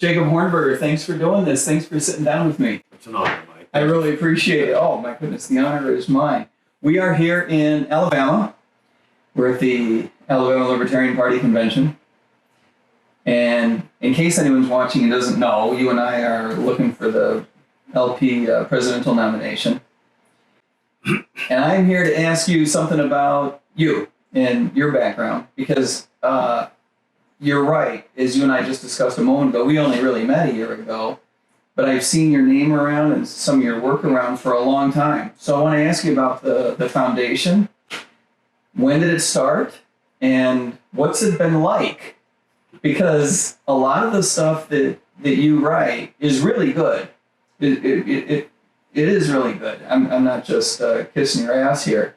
Jacob Hornberger, thanks for doing this. Thanks for sitting down with me. It's an honor, Mike. I really appreciate it. Oh, my goodness, the honor is mine. We are here in Alabama. We're at the Alabama Libertarian Party convention. And in case anyone's watching and doesn't know, you and I are looking for the LP presidential nomination. And I'm here to ask you something about you and your background, because you're right, as you and I just discussed a moment ago, we only really met a year ago, but I've seen your name around and some of your work around for a long time. So I want to ask you about the foundation. When did it start, and what's it been like? Because a lot of the stuff that you write is really good. It is really good. I'm not just kissing your ass here.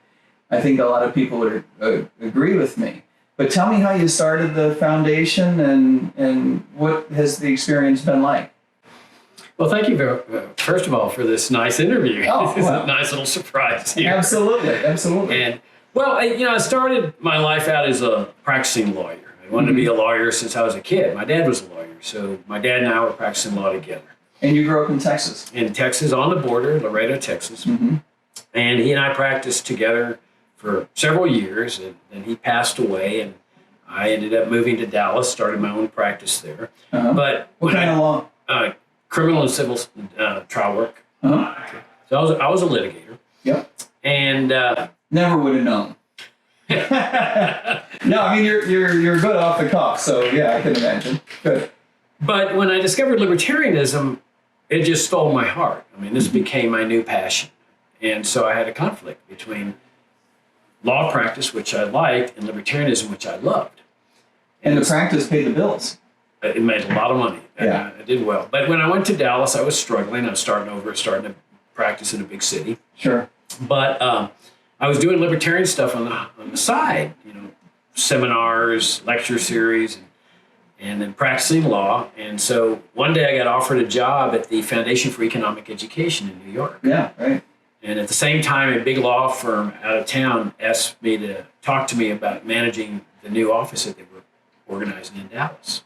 I think a lot of people would agree with me. But tell me how you started the foundation, and what has the experience been like? Well, thank you first of all for this nice interview. Oh, It's wow. a nice little surprise here. Absolutely. And well, I started my life out as a practicing lawyer. I wanted to be a lawyer since I was a kid. My dad was a lawyer, so my dad and I were practicing law together. And you grew up in Texas? In Texas, on the border, Laredo, Texas. Mm-hmm. And he and I practiced together for several years, and then he passed away, and I ended up moving to Dallas, started my own practice there. Uh-huh. But What kind of law? Criminal and civil trial work. Uh-huh. So I was a litigator. Yep. And Never would have known. No, I mean you're good off the cuff, so yeah, I can imagine. Good. but when I discovered libertarianism, it just stole my heart. I mean, this became my new passion. And so I had a conflict between law practice, which I liked, and libertarianism, which I loved. And the practice paid the bills. It made a lot of money. And Yeah. I did well. But when I went to Dallas, I was struggling. I was starting to practice in a big city. Sure. But I was doing libertarian stuff on the side, seminars, lecture series, and then practicing law. And so one day I got offered a job at the Foundation for Economic Education in New York. Yeah, right. And at the same time, a big law firm out of town asked me to talk to me about managing the new office that they were organizing in Dallas.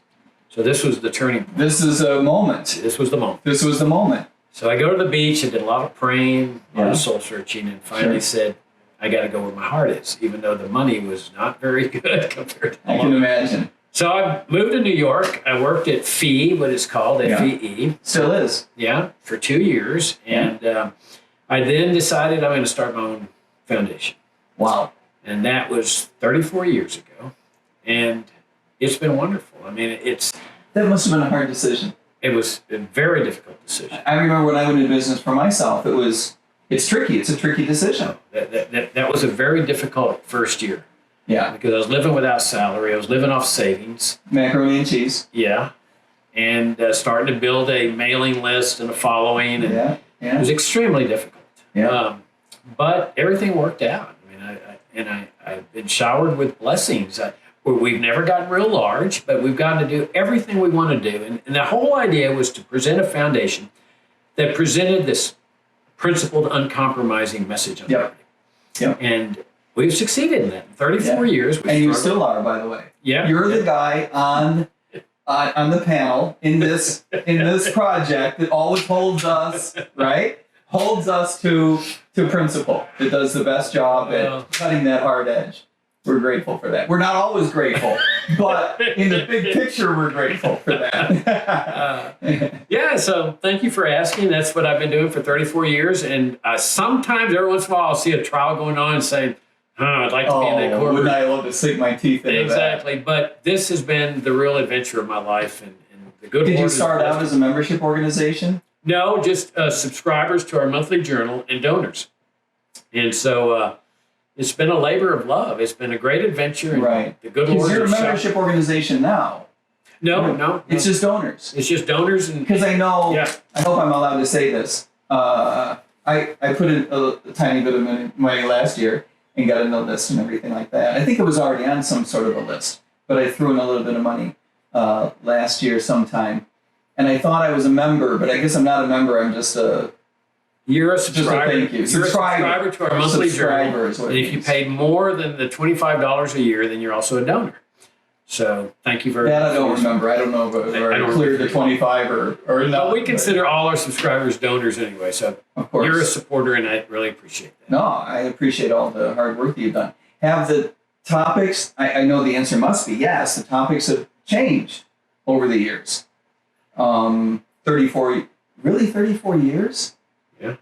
So this was the turning point. This is a moment. This was the moment. This was the moment. So I go to the beach and did a lot of praying, a lot Yeah. of soul searching, and finally said, I got to go where my heart is, even though the money was not very good compared to I can imagine. So I moved to New York. I worked at FEE, what it's called, Yeah. FEE. Still is. Yeah, for 2 years. And I then decided I'm going to start my own foundation. Wow. And that was 34 years ago. And it's been wonderful. I mean, That must have been a hard decision. it was a very difficult decision. I remember when I went into business for myself, it's tricky. It's a tricky decision. That was a very difficult first year Yeah. because I was living without salary. I was living off savings. Macaroni and cheese. Yeah. And starting to build a mailing list and a following. And Yeah. it was extremely difficult. Yeah. But everything worked out. I mean, I've been showered with blessings. We've never gotten real large, but we've gotten to do everything we want to do. And the whole idea was to present a foundation that presented this principled, uncompromising message on Yep. liberty. Yep. And we've succeeded in that. In 34 years. And you still are, by the way. Yeah. You're the guy on the panel in this project that always holds us, right? Holds us to principle. That does the best job at cutting that hard edge. We're grateful for that. We're not always grateful, but in the big picture, we're grateful for that. Yeah, so thank you for asking. That's what I've been doing for 34 years. And sometimes, every once in a while, I'll see a trial going on and say, I'd like to be in that courtroom. Wouldn't I love to sink my teeth into that? Exactly. But this has been the real adventure of my life. And the good Did you Lord start has out as a membership organization? No, just subscribers to our monthly journal and donors. And so it's been a labor of love. It's been a great adventure. And Right. the good Because Lord you're a has membership organization now. No. It's just donors. It's just donors. And Because I know, Yeah. I hope I'm allowed to say this. I put in a tiny bit of money last year and got in the list and everything like that. I think it was already on some sort of a list, but I threw in a little bit of money last year sometime. And I thought I was a member, but I guess I'm not a member. I'm just a... You're a Just a subscriber. thank you. You're a subscriber to our monthly Subscriber journal. is what And it if you means. paid more than the $25 a year, then you're also a donor. So thank you very That much. I don't remember. I don't know if I don't I cleared remember. the 25 or not. Well, we consider all our subscribers donors anyway, so Of course. you're a supporter, and I really appreciate that. No, I appreciate all the hard work that you've done. Have the topics, I know the answer must be yes, the topics have changed over the years. 34 years? Yeah.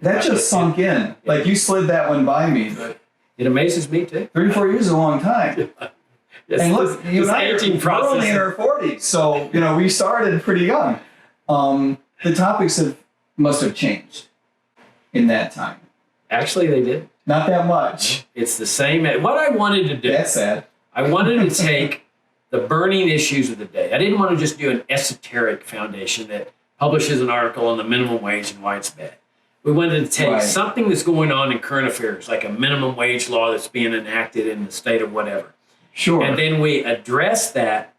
That just sunk in. Like you slid that one by me, but It amazes me too. 34 years is a long time. Yes, And look, you and I aging we're only process. in our 40s, so we started pretty young. The topics must have changed in that time. Actually, they did. Not that much. It's the same. What I wanted to do, That's sad. I wanted to take the burning issues of the day. I didn't want to just do an esoteric foundation that publishes an article on the minimum wage and why it's bad. We wanted to take Right. something that's going on in current affairs, like a minimum wage law that's being enacted in the state of whatever. Sure. And then we address that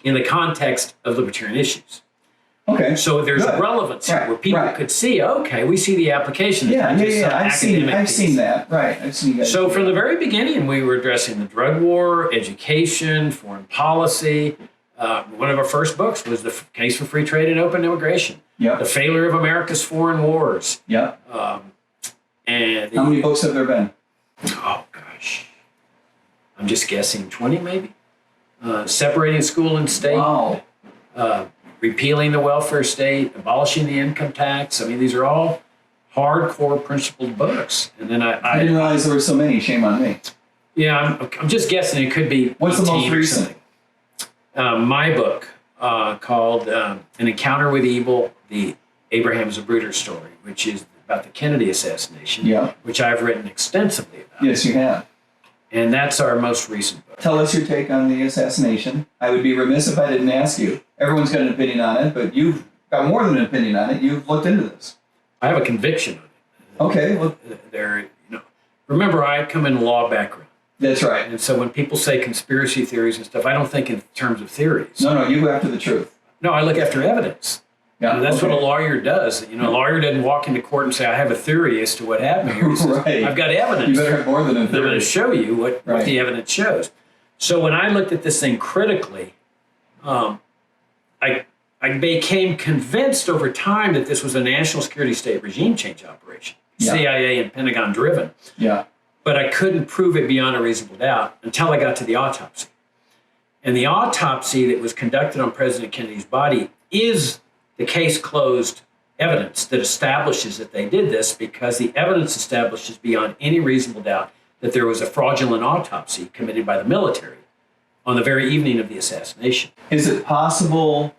in the context of libertarian issues. Okay. So there's Good. relevance here Right, where people right. could see, okay, we see the application. It's not just some I've academic seen piece. that. Right. I've seen you guys. So do from that. the very beginning, we were addressing the drug war, education, foreign policy. One of our first books was the Case for Free Trade and Open Immigration, the Yep. failure of America's foreign wars. Yep. And How many books have there been? oh gosh, I'm just guessing 20 maybe. Separating school and state, Wow. repealing the welfare state, abolishing the income tax. I mean, these are all hardcore principled books. And then I didn't realize there were so many. Shame on me. I'm just guessing it could be. What's the 18 most or recent? something. My book called An Encounter with Evil, the Abraham Zapruder story, which is about the Kennedy assassination, Yeah. which I've written extensively about. Yes, you have. And that's our most recent book. Tell us your take on the assassination. I would be remiss if I didn't ask you. Everyone's got an opinion on it, but you've got more than an opinion on it. You've looked into this. I have a conviction on it. Okay. Well, Remember, I come in a law background. that's right. And so when people say conspiracy theories and stuff, I don't think in terms of theories. No, you go after the truth. No, I look after evidence. Yeah. That's okay. what a lawyer does. A lawyer doesn't walk into court and say, I have a theory as to what happened here. He says, Right. I've got evidence. You better have more than a I'm going theory. to show you what Right. the evidence shows. So when I looked at this thing critically, I became convinced over time that this was a national security state regime change operation, Yeah. CIA and Pentagon driven. Yeah. But I couldn't prove it beyond a reasonable doubt until I got to the autopsy. And the autopsy that was conducted on President Kennedy's body is the case closed evidence that establishes that they did this, because the evidence establishes beyond any reasonable doubt that there was a fraudulent autopsy committed by the military on the very evening of the assassination. Is it possible,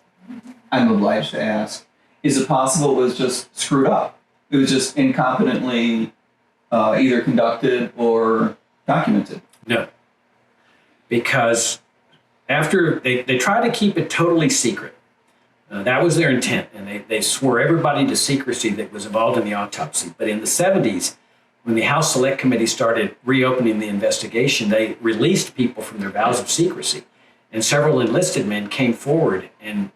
I'm obliged to ask, is it possible it was just screwed up? It was just incompetently either conducted or documented? No. Because after they tried to keep it totally secret. That was their intent, and they swore everybody to secrecy that was involved in the autopsy. But in the 70s, when the House Select Committee started reopening the investigation, they released people from their vows of secrecy. And several enlisted men came forward and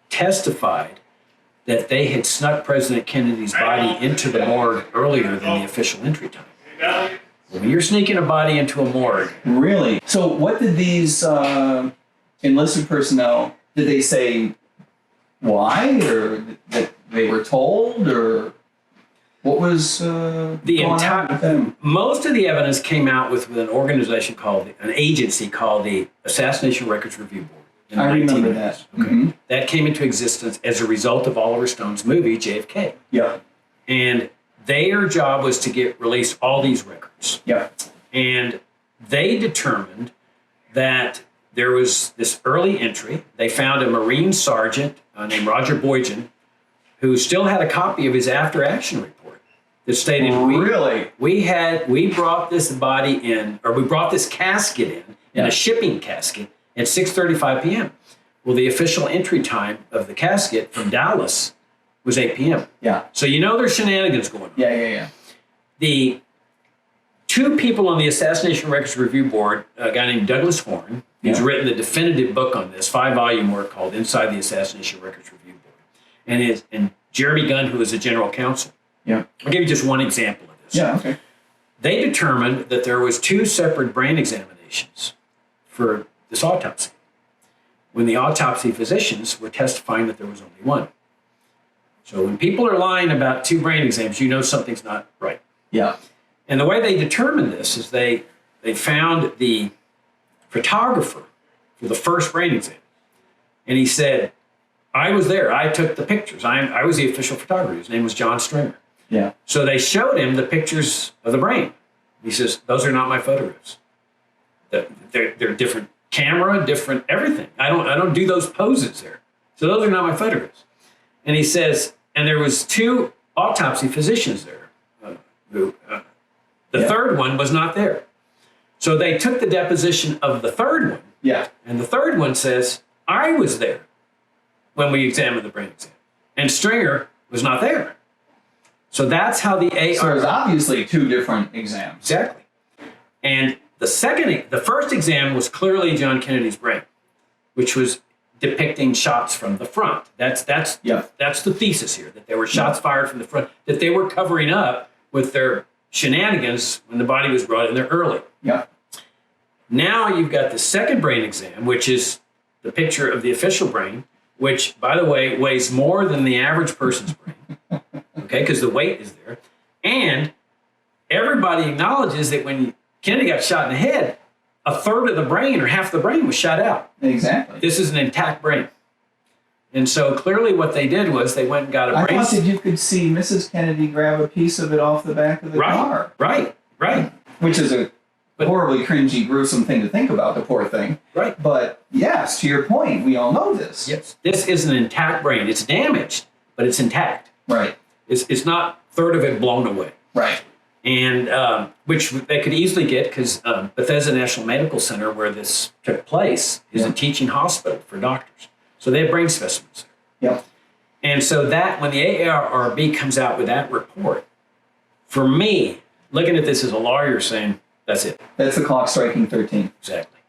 testified that they had snuck President Kennedy's body into the morgue earlier than the official entry time. When you're sneaking a body into a morgue, Really? So what did these enlisted personnel, did they say why, or that they were told, or what was going on with them? most of the evidence came out with an organization an agency called the Assassination Records Review Board. In the I remember 1980s. that. Okay. Mhm. That came into existence as a result of Oliver Stone's movie, JFK. Yeah. And their job was to release all these records. Yeah. And they determined that there was this early entry. They found a Marine sergeant named Roger Boyden, who still had a copy of his after-action report that stated, Really? we brought this body in, or we brought this casket in Yeah. a shipping casket at 6:35 p.m. Well, the official entry time of the casket from Dallas was 8 p.m. Yeah. So there's shenanigans going on. Yeah. The two people on the Assassination Records Review Board, a guy named Douglas Horn, who's Yeah. written the definitive book on this, 5-volume work called Inside the Assassination Records Review Board, and Jeremy Gunn, who is the general counsel. Yeah. I'll give you just one example of this. Yeah. Okay. They determined that there was 2 separate brain examinations for this autopsy, when the autopsy physicians were testifying that there was only one. So when people are lying about 2 brain exams, you know something's not right. Yeah. And the way they determined this is they found the photographer for the first brain exam. And he said, I was there. I took the pictures. I was the official photographer. His name was John Stringer. Yeah. So they showed him the pictures of the brain. He says, those are not my photographs. They're different camera, different everything. I don't do those poses there. So those are not my photographs. And he says, and there was 2 autopsy physicians there. The third one was not there. So they took the deposition of the third one. Yeah. And the third one says, I was there when we examined the brain exam. And Stringer was not there. So that's how the AR... So there's obviously 2 different exams. Exactly. And the first exam was clearly John Kennedy's brain, which was depicting shots from the front. That's the thesis here, that there were shots fired from the front, that they were covering up with their shenanigans when the body was brought in there early. Yeah. Now you've got the second brain exam, which is the picture of the official brain, which, by the way, weighs more than the average person's brain, okay, because the weight is there. And everybody acknowledges that when Kennedy got shot in the head, a third of the brain or half the brain was shot out. Exactly. This is an intact brain. And so clearly what they did was they went and got a brain. I thought that you could see Mrs. Kennedy grab a piece of it off the back of the car. Right. Which is a horribly cringy, gruesome thing to think about, the poor thing. Right. But yes, to your point, we all know this. Yes. This is an intact brain. It's damaged, but it's intact. Right. It's not a third of it blown away. Right. And which they could easily get because Bethesda National Medical Center, where this took place, is a teaching hospital for doctors. So they have brain specimens there. Yep. And so that when the AARB comes out with that report, for me, looking at this as a lawyer saying, that's it. That's the clock striking 13. Exactly.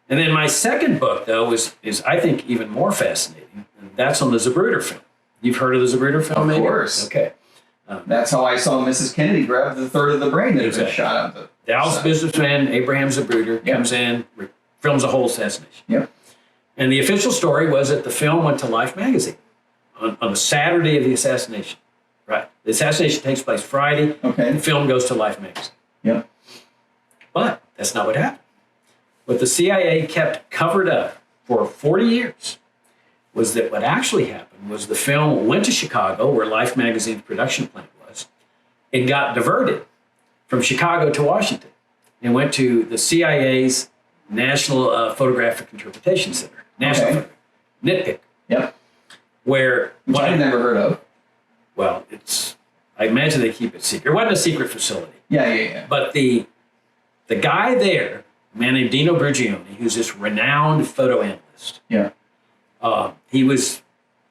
And then my second book, though, is I think even more fascinating. And that's on the Zapruder film. You've heard of the Zapruder film, maybe? Of course. Okay. That's how I saw Mrs. Kennedy grab the third of the brain that had been shot out of the Dallas businessman Abraham Zapruder comes in, films a whole assassination. Yep. And the official story was that the film went to Life magazine on the Saturday of the assassination. Right. The assassination takes place Friday. Okay. The film goes to Life magazine. Yep. But that's not what happened. What the CIA kept covered up for 40 years was that what actually happened was the film went to Chicago, where Life magazine's production plant was. It got diverted from Chicago to Washington and went to the CIA's National Photographic Interpretation Center, NIPIC. Yep. Where which I've never heard of. Well, I imagine they keep it secret. It wasn't a secret facility. Yeah. But the guy there, a man named Dino Brugioni, who's this renowned photo analyst. Yeah. He was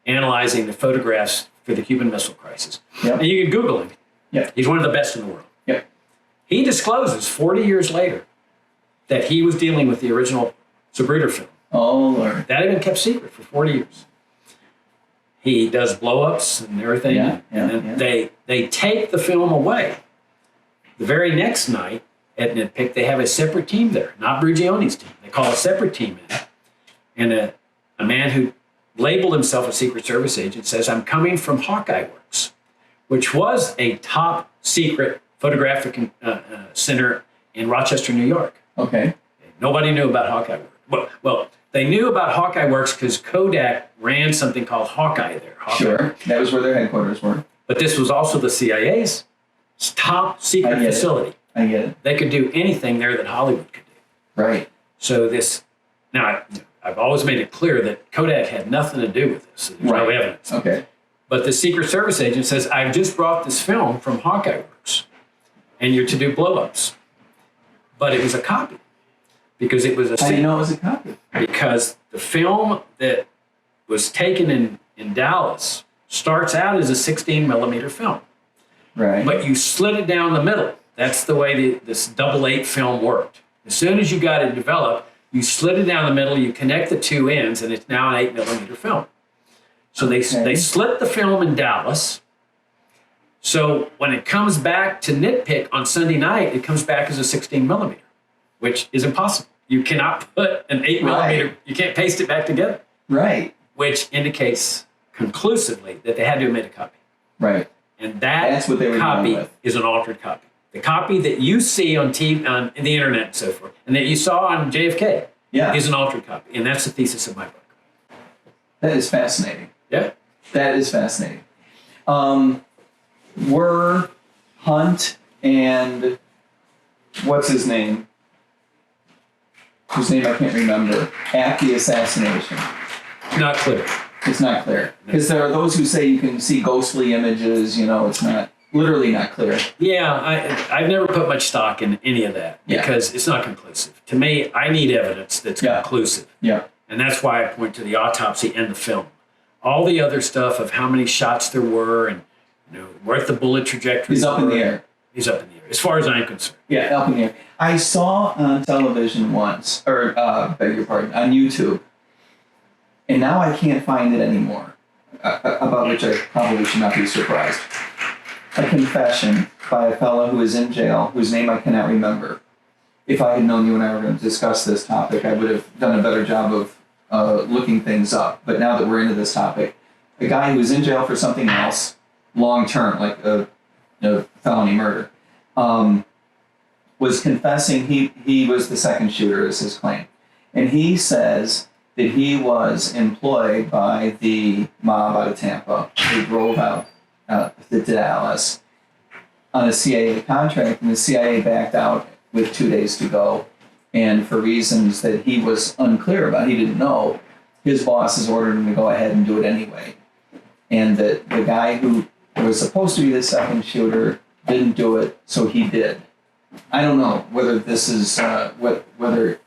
analyzing the photographs for the Cuban Missile Crisis. Yep. And you can Google him. Yep. He's one of the best in the world. Yep. He discloses 40 years later that he was dealing with the original Zapruder film. Oh, Lord. That had been kept secret for 40 years. He does blow-ups and everything. And then they take the film away. The very next night at NIPIC, they have a separate team there, not Brugioni's team. They call a separate team in. And a man who labeled himself a Secret Service agent says, I'm coming from Hawkeye Works, which was a top secret photographic center in Rochester, New York. Okay. Nobody knew about Hawkeye Works. Well, they knew about Hawkeye Works because Kodak ran something called Hawkeye there. Sure. That was where their headquarters were. But this was also the CIA's top secret facility. I get it. They could do anything there that Hollywood could do. Right. So now I've always made it clear that Kodak had nothing to do with this. So there's no evidence. Okay. But the Secret Service agent says, I've just brought this film from Hawkeye Works, and you're to do blow-ups. But it was a copy. Because it was a... I didn't know it was a copy. Because the film that was taken in Dallas starts out as a 16 millimeter film. Right. But you slit it down the middle. That's the way this 8.8 film worked. As soon as you got it developed, you slit it down the middle, you connect the two ends, and it's now an 8 millimeter film. So they slit the film in Dallas. So when it comes back to NIPIC on Sunday night, it comes back as a 16 millimeter, which is impossible. You cannot put an 8mm, you can't paste it back together. Right. Which indicates conclusively that they had to have made a copy. Right. And that's what they were copy with. is an altered copy. The copy that you see on TV, on the internet and so forth, and that you saw on JFK is an altered copy. And that's the thesis of my book. That is fascinating. Yeah. That is fascinating. Were Hunt and what's his name? Whose name I can't remember, at the assassination? Not clear. It's not clear. Because there are those who say you can see ghostly images, it's not, literally not clear. Yeah, I've never put much stock in any of that because it's not conclusive. To me, I need evidence that's conclusive. Yeah. And that's why I point to the autopsy and the film. All the other stuff of how many shots there were and what the bullet trajectory He's up in the air. He's up in the air, as far as I'm concerned. Yeah, up in the air. I saw on television once, or beg your pardon, on YouTube, and now I can't find it anymore, about which I probably should not be surprised. A confession by a fellow who is in jail, whose name I cannot remember. If I had known you and I were going to discuss this topic, I would have done a better job of looking things up. But now that we're into this topic, a guy who was in jail for something else, long term, like a felony murder, was confessing he was the second shooter, is his claim. And he says that he was employed by the mob out of Tampa who drove out to Dallas on a CIA contract, and the CIA backed out with 2 days to go. And for reasons that he was unclear about, he didn't know, his bosses ordered him to go ahead and do it anyway. And that the guy who was supposed to be the second shooter didn't do it, so he did. I don't know whether this is whether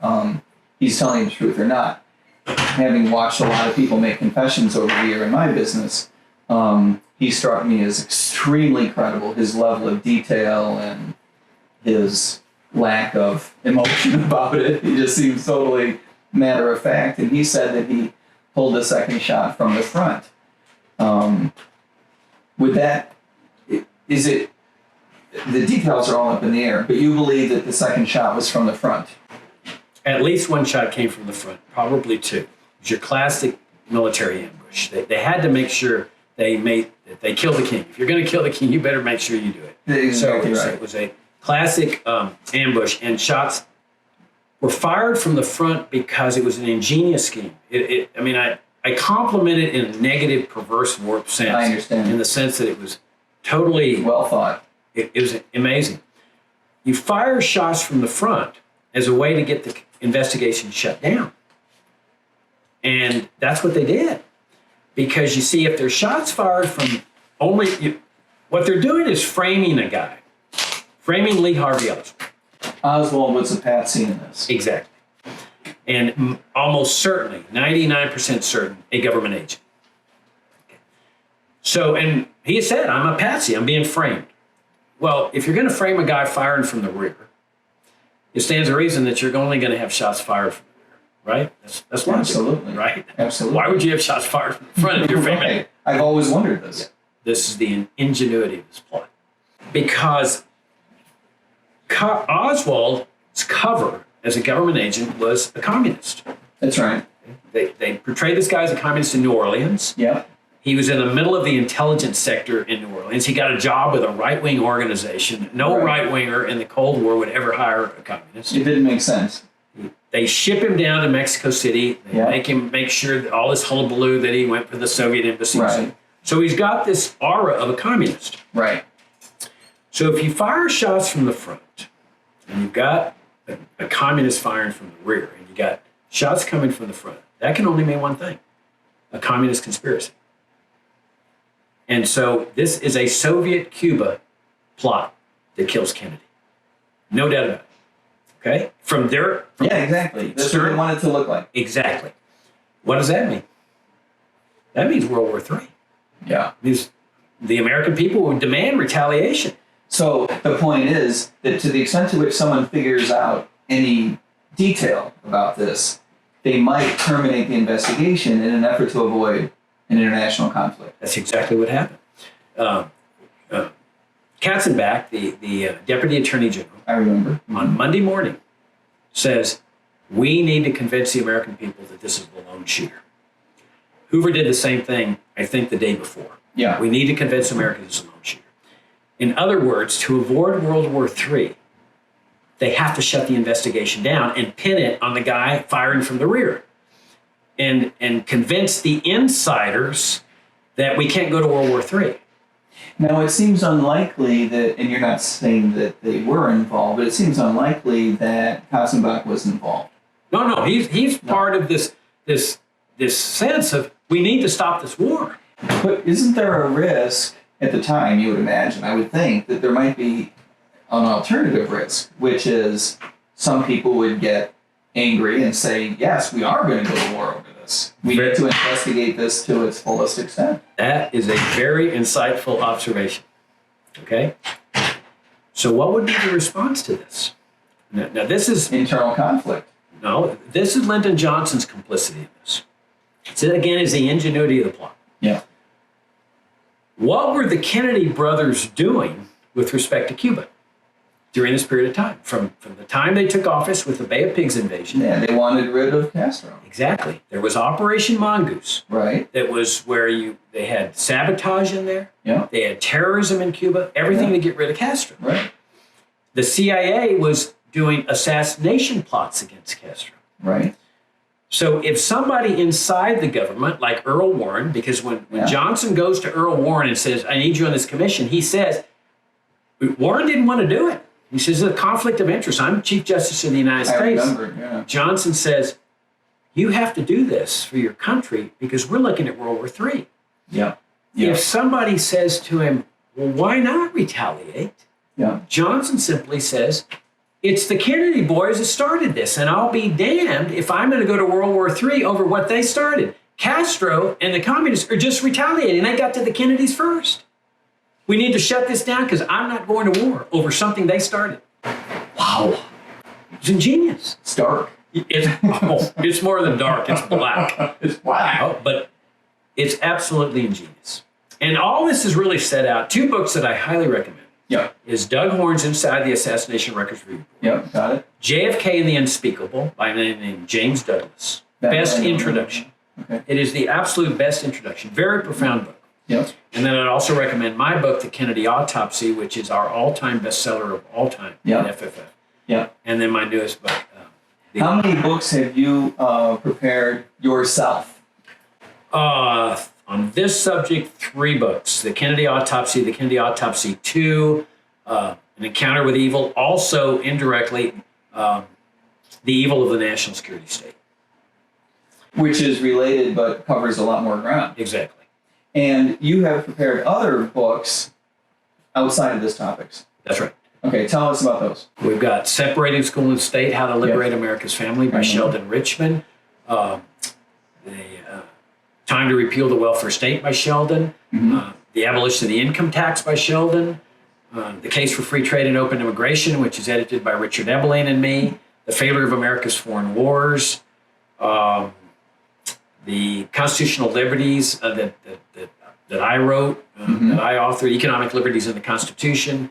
he's telling the truth or not. Having watched a lot of people make confessions over the year in my business, he struck me as extremely credible. His level of detail and his lack of emotion about it. He just seems totally matter of fact. And he said that he pulled the second shot from the front. With that, is it? The details are all up in the air, but you believe that the second shot was from the front. At least one shot came from the front, probably two. It was your classic military ambush. They had to make sure they killed the king. If you're going to kill the king, you better make sure you do it. Exactly So right. it was a classic ambush, and shots were fired from the front because it was an ingenious scheme. I compliment it in a negative, perverse, warped sense. I understand. In the sense that it was totally Well thought. It was amazing. You fire shots from the front as a way to get the investigation shut down. And that's what they did. Because you see, if there's shots fired from what they're doing is framing a guy. Framing Lee Harvey Oswald. Oswald was a patsy in this. Exactly. And almost certainly, 99% certain, a government agent. So, and he said, I'm a patsy, I'm being framed. Well, if you're going to frame a guy firing from the rear, it stands to reason that you're only going to have shots fired from the rear, right? That's logical, Absolutely. right? Absolutely. Why would you have shots fired from the front if you're framing? Right. I've always wondered this. This is the ingenuity of this plot. Because Oswald's cover as a government agent was a communist. That's right. They portrayed this guy as a communist in New Orleans. Yeah. He was in the middle of the intelligence sector in New Orleans. He got a job with a right-wing organization. No right-winger in the Cold War would ever hire a communist. It didn't make sense. They ship him down to Mexico City. They make sure that all this hullabaloo that he went for the Soviet embassy. Right. So he's got this aura of a communist. Right. So if you fire shots from the front, and you've got a communist firing from the rear, and you got shots coming from the front, that can only mean one thing: a communist conspiracy. And so this is a Soviet-Cuba plot that kills Kennedy. No doubt about it. Okay? Yeah, exactly. That's what they want it to look like. Exactly. What does that mean? That means World War III. Yeah. It means the American people would demand retaliation. So the point is that to the extent to which someone figures out any detail about this, they might terminate the investigation in an effort to avoid an international conflict. That's exactly what happened. Katzenbach, the Deputy Attorney General, I remember. on Monday morning says, We need to convince the American people that this is the lone shooter. Hoover did the same thing, I think, the day before. Yeah. We need to convince Americans it's a lone shooter. In other words, to avoid World War III, they have to shut the investigation down and pin it on the guy firing from the rear, and convince the insiders that we can't go to World War III. Now, it seems unlikely that, and you're not saying that they were involved, but it seems unlikely that Katzenbach was involved. No, he's part of this sense of we need to stop this war. But isn't there a risk at the time, you would imagine, I would think, that there might be an alternative risk, which is some people would get angry and say, yes, we are going to go to war over this. We need to investigate this to its fullest extent. That is a very insightful observation. Okay? So what would be the response to this? Now this is... Internal conflict. No, this is Lyndon Johnson's complicity in this. So again, is the ingenuity of the plot. Yeah. What were the Kennedy brothers doing with respect to Cuba during this period of time? From the time they took office with the Bay of Pigs invasion. Yeah, they wanted rid of Castro. Exactly. There was Operation Mongoose. Right. That was where they had sabotage in there. Yeah. They had terrorism in Cuba, everything to get rid of Castro. Right. The CIA was doing assassination plots against Castro. Right. So if somebody inside the government, like Earl Warren, because when Johnson goes to Earl Warren and says, I need you on this commission, he says, Warren didn't want to do it. He says, it's a conflict of interest. I'm Chief Justice of the United States. I remember, yeah. Johnson says, you have to do this for your country because we're looking at World War III. Yeah. Yeah. If somebody says to him, well, why not retaliate? Yeah. Johnson simply says, it's the Kennedy boys that started this, and I'll be damned if I'm going to go to World War III over what they started. Castro and the communists are just retaliating. They got to the Kennedys first. We need to shut this down because I'm not going to war over something they started. Wow. It's ingenious. It's dark. It's more than dark. It's black. It's black. But it's absolutely ingenious. And all this is really set out. Two books that I highly recommend. Yeah. Is Doug Horne's Inside the Assassination Records Review. Yep, got it. JFK and the Unspeakable by a man named James Douglas. Best introduction. Okay. It is the absolute best introduction. Very profound book. Yep. And then I'd also recommend my book, The Kennedy Autopsy, which is our all-time bestseller of all time at FFF. Yeah. And then my newest book. How many books have you prepared yourself? On this subject, 3 books. The Kennedy Autopsy, The Kennedy Autopsy 2, An Encounter with Evil, also indirectly, The Evil of the National Security State. Which is related but covers a lot more ground. Exactly. And you have prepared other books outside of this topics. That's right. Okay, tell us about those. We've got Separating School and State, How to Liberate America's Family by Sheldon Richman. Time to Repeal the Welfare State by Sheldon. The Abolition of the Income Tax by Sheldon. The Case for Free Trade and Open Immigration, which is edited by Richard Ebeling and me. The Failure of America's Foreign Wars. The Constitutional Liberties that I wrote, that I authored, Economic Liberties in the Constitution.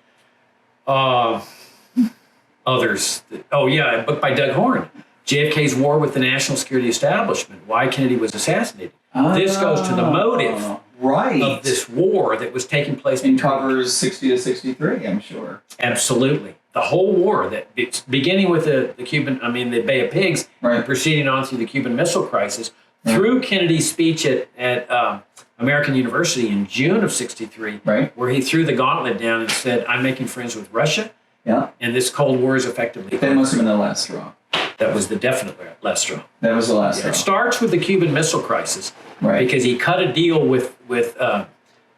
Others. A book by Doug Horne, JFK's War with the National Security Establishment, Why Kennedy Was Assassinated. This goes to the motive of this war that was taking place. And covers 60 to 63, I'm sure. Absolutely. The whole war, that it's beginning with the Bay of Pigs, and proceeding on through the Cuban Missile Crisis, through Kennedy's speech at American University in June of 63, where he threw the gauntlet down and said, I'm making friends with Russia, and this Cold War is effectively That must have been the last straw. That was the definite last straw. That was the last straw. It starts with the Cuban Missile Crisis, because he cut a deal with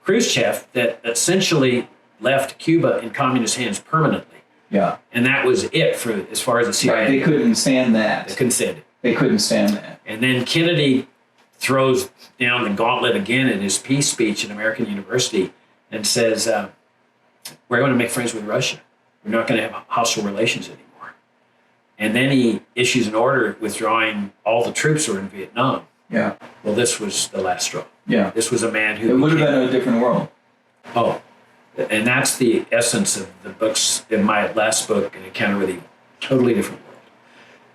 Khrushchev that essentially left Cuba in communist hands permanently. Yeah. And that was it for as far as the CIA. They couldn't stand that. They couldn't stand it. They couldn't stand that. And then Kennedy throws down the gauntlet again in his peace speech at American University and says, we're going to make friends with Russia. We're not going to have hostile relations anymore. And then he issues an order withdrawing all the troops who are in Vietnam. Yeah. Well, this was the last straw. Yeah. This was a man who... It would have been a different world. Oh. And that's the essence of the books in my last book, An Encounter with Evil. Totally different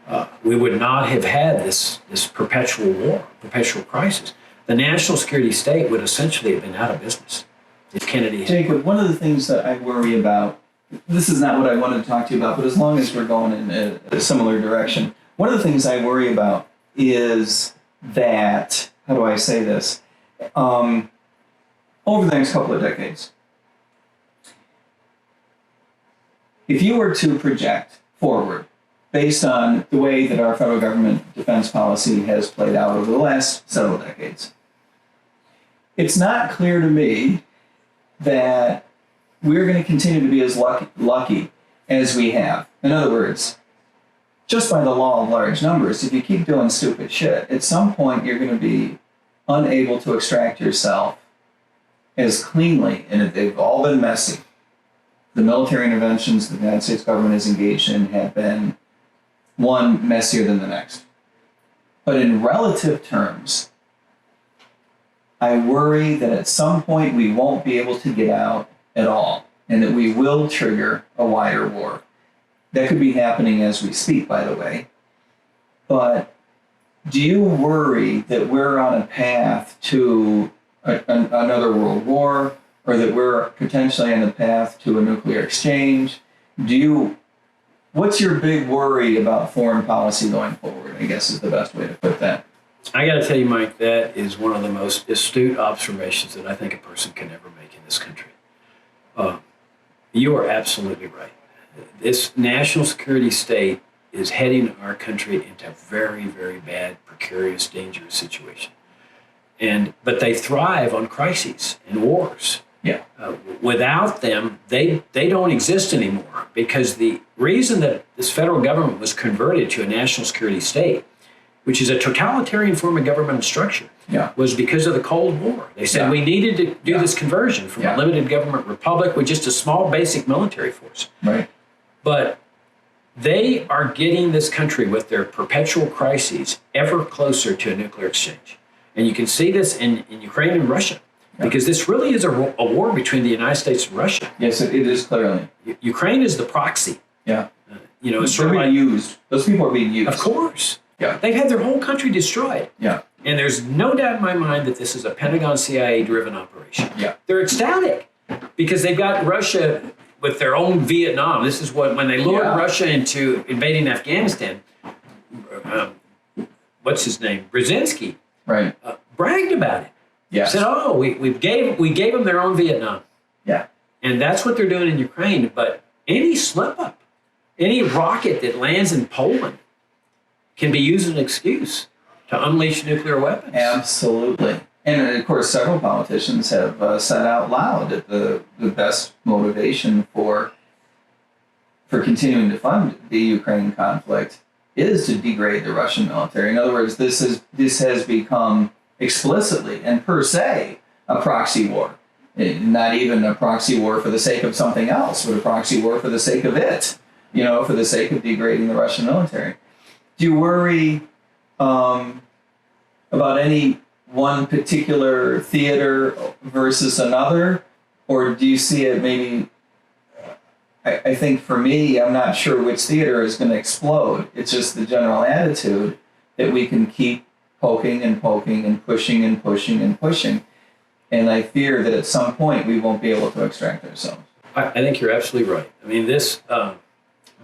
world. we would not have had this perpetual war, perpetual crisis. The national security state would essentially have been out of business if Kennedy had. Jacob, one of the things that I worry about, this is not what I wanted to talk to you about, but as long as we're going in a similar direction, one of the things I worry about is that, how do I say this? Over the next couple of decades, if you were to project forward based on the way that our federal government defense policy has played out over the last several decades, it's not clear to me that we're going to continue to be as lucky as we have. In other words, just by the law of large numbers, if you keep doing stupid shit, at some point you're going to be unable to extract yourself as cleanly, and they've all been messy. The military interventions the United States government has engaged in have been one messier than the next. But in relative terms, I worry that at some point we won't be able to get out at all, and that we will trigger a wider war. That could be happening as we speak, by the way. But do you worry that we're on a path to another world war, or that we're potentially on the path to a nuclear exchange? What's your big worry about foreign policy going forward, I guess is the best way to put that. I got to tell you, Mike, that is one of the most astute observations that I think a person can ever make in this country. You are absolutely right. This national security state is heading our country into a very, very bad, precarious, dangerous situation. But they thrive on crises and wars. Yeah. Without them, they don't exist anymore, because the reason that this federal government was converted to a national security state, which is a totalitarian form of governmental structure, was because of the Cold War. They said we needed to do this conversion from a limited government republic with just a small basic military force. Right. But they are getting this country with their perpetual crises ever closer to a nuclear exchange. And you can see this in Ukraine and Russia, because this really is a war between the United States and Russia. Yes, it is clearly. Ukraine is the proxy. Yeah. It's They're being used. Those people are being used. Of course. Yeah. They've had their whole country destroyed. Yeah. And there's no doubt in my mind that this is a Pentagon CIA driven operation. Yeah. They're ecstatic because they've got Russia with their own Vietnam. This is when they lured Russia into invading Afghanistan, what's his name? Brzezinski. Right. Bragged about it. Yeah. Said, "Oh, we gave them their own Vietnam." Yeah. And that's what they're doing in Ukraine. But any slip up, any rocket that lands in Poland can be used as an excuse to unleash nuclear weapons. Absolutely. And of course, several politicians have said out loud that the best motivation for continuing to fund the Ukraine conflict is to degrade the Russian military. In other words, this has become explicitly and per se a proxy war. Not even a proxy war for the sake of something else, but a proxy war for the sake of it, for the sake of degrading the Russian military. Do you worry about any one particular theater versus another, or do you see it maybe? I think for me, I'm not sure which theater is going to explode. It's just the general attitude that we can keep poking and poking and pushing and pushing and pushing. And I fear that at some point we won't be able to extract ourselves. I think you're absolutely right. I mean,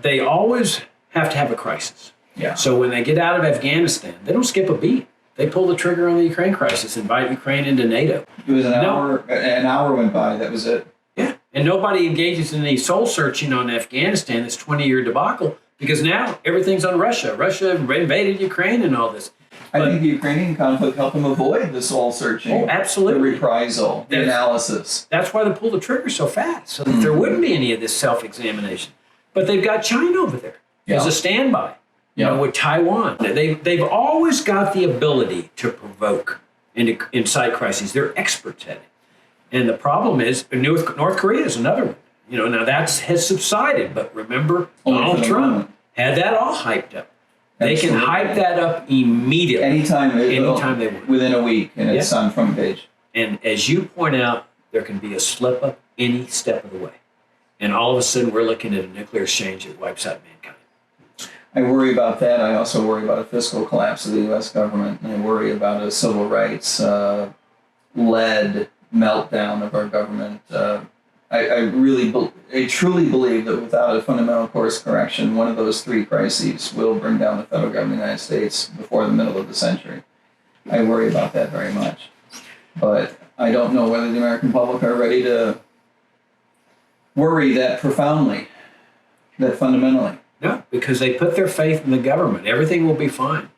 they always have to have a crisis. Yeah. So when they get out of Afghanistan, they don't skip a beat. They pull the trigger on the Ukraine crisis, invite Ukraine into NATO. It was an hour went by, that was it. Yeah. And nobody engages in any soul searching on Afghanistan, this 20-year debacle, because now everything's on Russia. Russia invaded Ukraine and all this. I think the Ukrainian conflict helped them avoid the soul searching. Oh, absolutely. The reprisal, the analysis. That's why they pulled the trigger so fast, so that there wouldn't be any of this self-examination. But they've got China over there as a standby, with Taiwan. They've always got the ability to provoke and to incite crises. They're experts at it. And the problem is, North Korea is another one. Now that has subsided, but remember, Donald Trump had that all hyped up. They can hype that up immediately. Anytime they want. Within a week, and it's on front page. And as you point out, there can be a slip up any step of the way. And all of a sudden, we're looking at a nuclear exchange that wipes out mankind. I worry about that. I also worry about a fiscal collapse of the U.S. government, and I worry about a civil rights led meltdown of our government. I truly believe that without a fundamental course correction, one of those three crises will bring down the federal government of the United States before the middle of the century. I worry about that very much. But I don't know whether the American public are ready to worry that profoundly, that fundamentally. No, because they put their faith in the government. Everything will be fine.